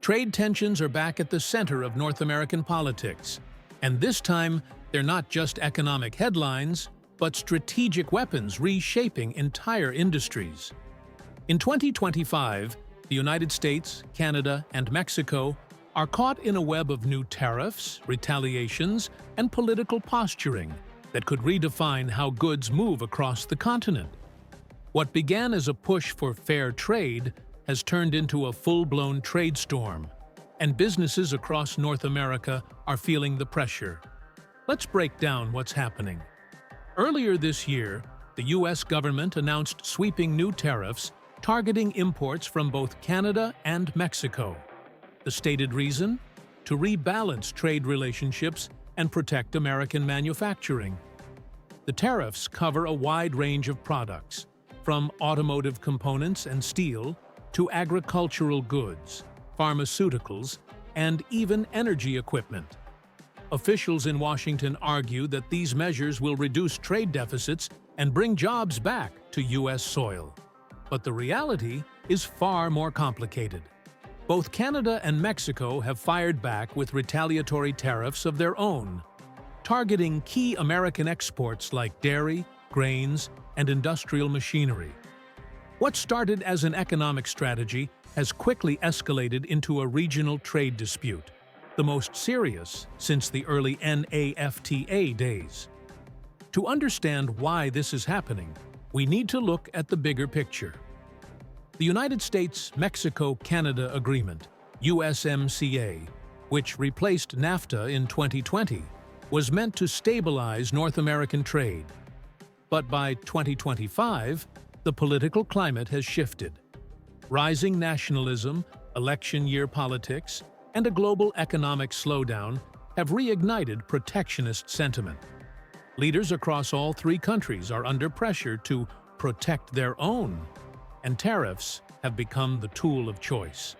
Trade tensions are back at the center of North American politics, and this time they're not just economic headlines, but strategic weapons reshaping entire industries. In 2025, the United States, Canada, and Mexico are caught in a web of new tariffs, retaliations, and political posturing that could redefine how goods move across the continent. What began as a push for fair trade has turned into a full-blown trade storm, and businesses across North America are feeling the pressure. Let's break down what's happening. Earlier this year, the U.S. government announced sweeping new tariffs targeting imports from both Canada and Mexico. The stated reason? To rebalance trade relationships and protect American manufacturing. The tariffs cover a wide range of products, from automotive components and steel to agricultural goods, pharmaceuticals, and even energy equipment. Officials in Washington argue that these measures will reduce trade deficits and bring jobs back to U.S. soil. But the reality is far more complicated. Both Canada and Mexico have fired back with retaliatory tariffs of their own, targeting key American exports like dairy, grains, and industrial machinery. What started as an economic strategy has quickly escalated into a regional trade dispute, the most serious since the early NAFTA days. To understand why this is happening, we need to look at the bigger picture. The United States-Mexico-Canada Agreement, USMCA, which replaced NAFTA in 2020, was meant to stabilize North American trade. But by 2025, the political climate has shifted. Rising nationalism, election year politics, and a global economic slowdown have reignited protectionist sentiment. Leaders across all three countries are under pressure to protect their own, and tariffs have become the tool of choice.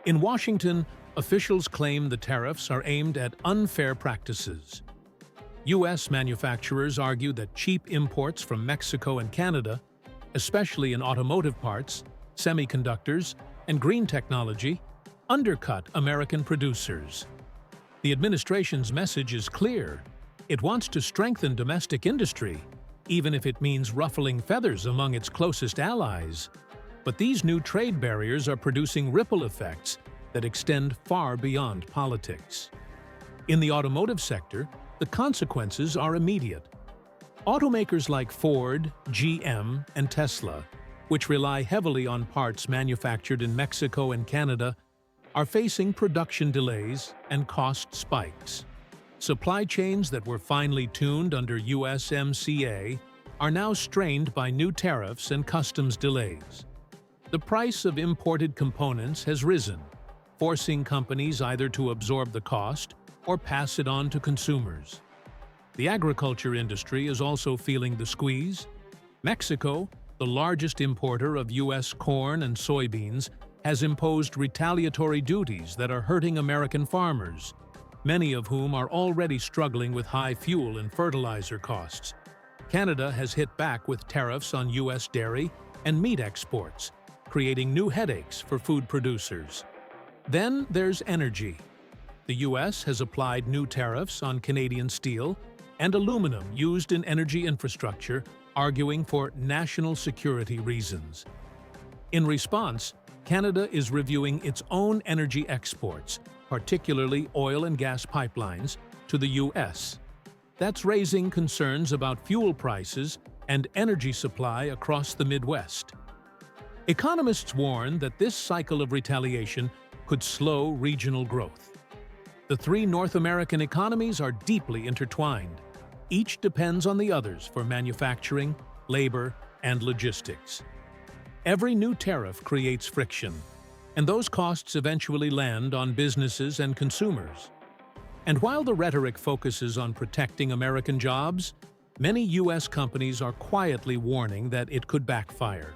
In Washington, officials claim the tariffs are aimed at unfair practices. U.S. manufacturers argue that cheap imports from Mexico and Canada, especially in automotive parts, semiconductors, and green technology, undercut American producers. The administration's message is clear. It wants to strengthen domestic industry, even if it means ruffling feathers among its closest allies. But these new trade barriers are producing ripple effects that extend far beyond politics. In the automotive sector, the consequences are immediate. Automakers like Ford, GM, and Tesla, which rely heavily on parts manufactured in Mexico and Canada, are facing production delays and cost spikes. Supply chains that were finely tuned under USMCA are now strained by new tariffs and customs delays. The price of imported components has risen, forcing companies either to absorb the cost or pass it on to consumers. The agriculture industry is also feeling the squeeze. Mexico, the largest importer of U.S. corn and soybeans, has imposed retaliatory duties that are hurting American farmers, many of whom are already struggling with high fuel and fertilizer costs. Canada has hit back with tariffs on U.S. dairy and meat exports, creating new headaches for food producers. Then there's energy. The U.S. has applied new tariffs on Canadian steel and aluminum used in energy infrastructure, arguing for national security reasons. In response, Canada is reviewing its own energy exports, particularly oil and gas pipelines, to the U.S. That's raising concerns about fuel prices and energy supply across the Midwest. Economists warn that this cycle of retaliation could slow regional growth. The three North American economies are deeply intertwined. Each depends on the others for manufacturing, labor, and logistics. Every new tariff creates friction, and those costs eventually land on businesses and consumers. And while the rhetoric focuses on protecting American jobs, many U.S. companies are quietly warning that it could backfire.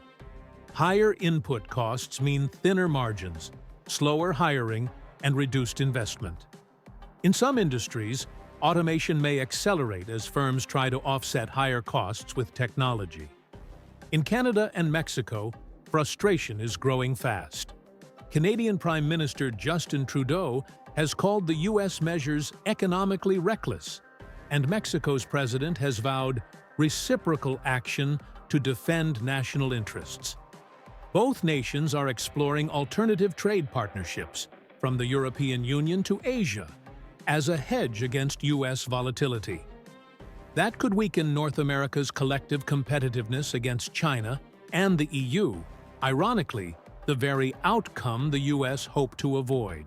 Higher input costs mean thinner margins, slower hiring, and reduced investment. In some industries, automation may accelerate as firms try to offset higher costs with technology. In Canada and Mexico, frustration is growing fast. Canadian Prime Minister Justin Trudeau has called the U.S. measures economically reckless, and Mexico's president has vowed reciprocal action to defend national interests. Both nations are exploring alternative trade partnerships, from the European Union to Asia, as a hedge against U.S. volatility. That could weaken North America's collective competitiveness against China and the EU, ironically, the very outcome the U.S. hoped to avoid.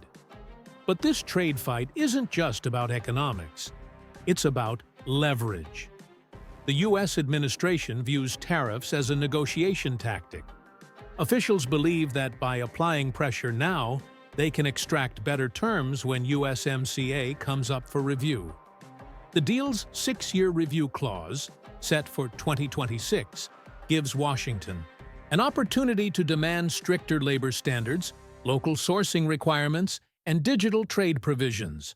But this trade fight isn't just about economics. It's about leverage. The U.S. administration views tariffs as a negotiation tactic. Officials believe that by applying pressure now, they can extract better terms when USMCA comes up for review. The deal's 6-year review clause, set for 2026, gives Washington an opportunity to demand stricter labor standards, local sourcing requirements, and digital trade provisions.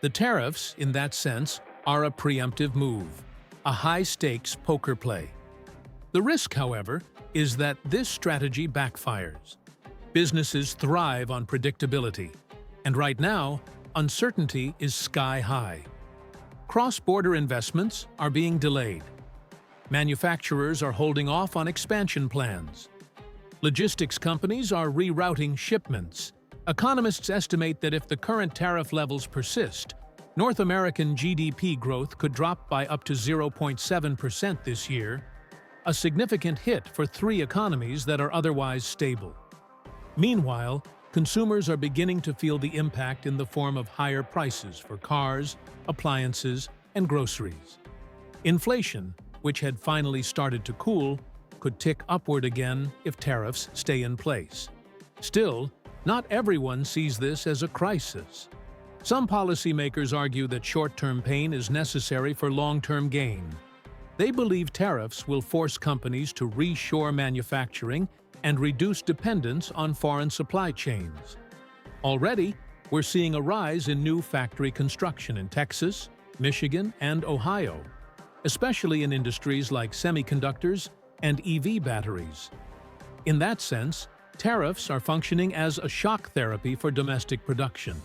The tariffs, in that sense, are a preemptive move, a high-stakes poker play. The risk, however, is that this strategy backfires. Businesses thrive on predictability, and right now, uncertainty is sky-high. Cross-border investments are being delayed. Manufacturers are holding off on expansion plans. Logistics companies are rerouting shipments. Economists estimate that if the current tariff levels persist, North American GDP growth could drop by up to 0.7% this year, a significant hit for 3 economies that are otherwise stable. Meanwhile, consumers are beginning to feel the impact in the form of higher prices for cars, appliances, and groceries. Inflation, which had finally started to cool, could tick upward again if tariffs stay in place. Still, not everyone sees this as a crisis. Some policymakers argue that short-term pain is necessary for long-term gain. They believe tariffs will force companies to reshore manufacturing and reduce dependence on foreign supply chains. Already, we're seeing a rise in new factory construction in Texas, Michigan, and Ohio, especially in industries like semiconductors and EV batteries. In that sense, tariffs are functioning as a shock therapy for domestic production.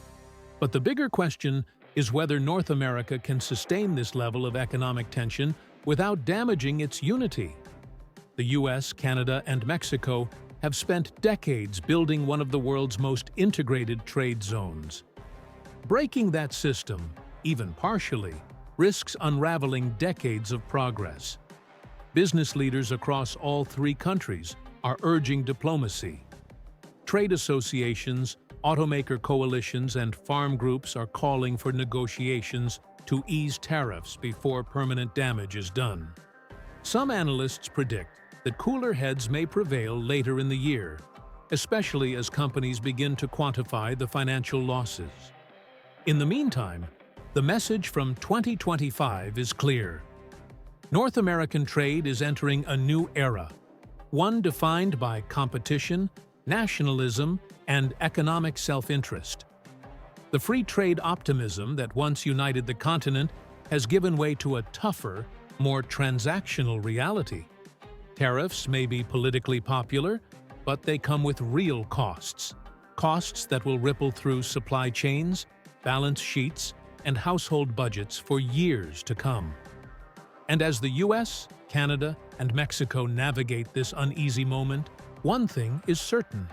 But the bigger question is whether North America can sustain this level of economic tension without damaging its unity. The US, Canada, and Mexico have spent decades building one of the world's most integrated trade zones. Breaking that system, even partially, risks unraveling decades of progress. Business leaders across all 3 countries are urging diplomacy. Trade associations, automaker coalitions, and farm groups are calling for negotiations to ease tariffs before permanent damage is done. Some analysts predict that cooler heads may prevail later in the year, especially as companies begin to quantify the financial losses. In the meantime, the message from 2025 is clear. North American trade is entering a new era, one defined by competition, nationalism, and economic self-interest. The free trade optimism that once united the continent has given way to a tougher, more transactional reality. Tariffs may be politically popular, but they come with real costs. Costs that will ripple through supply chains, balance sheets, and household budgets for years to come. And as the US, Canada, and Mexico navigate this uneasy moment, one thing is certain.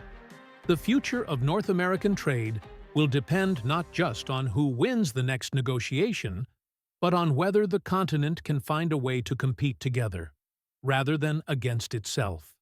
The future of North American trade will depend not just on who wins the next negotiation, but on whether the continent can find a way to compete together, rather than against itself.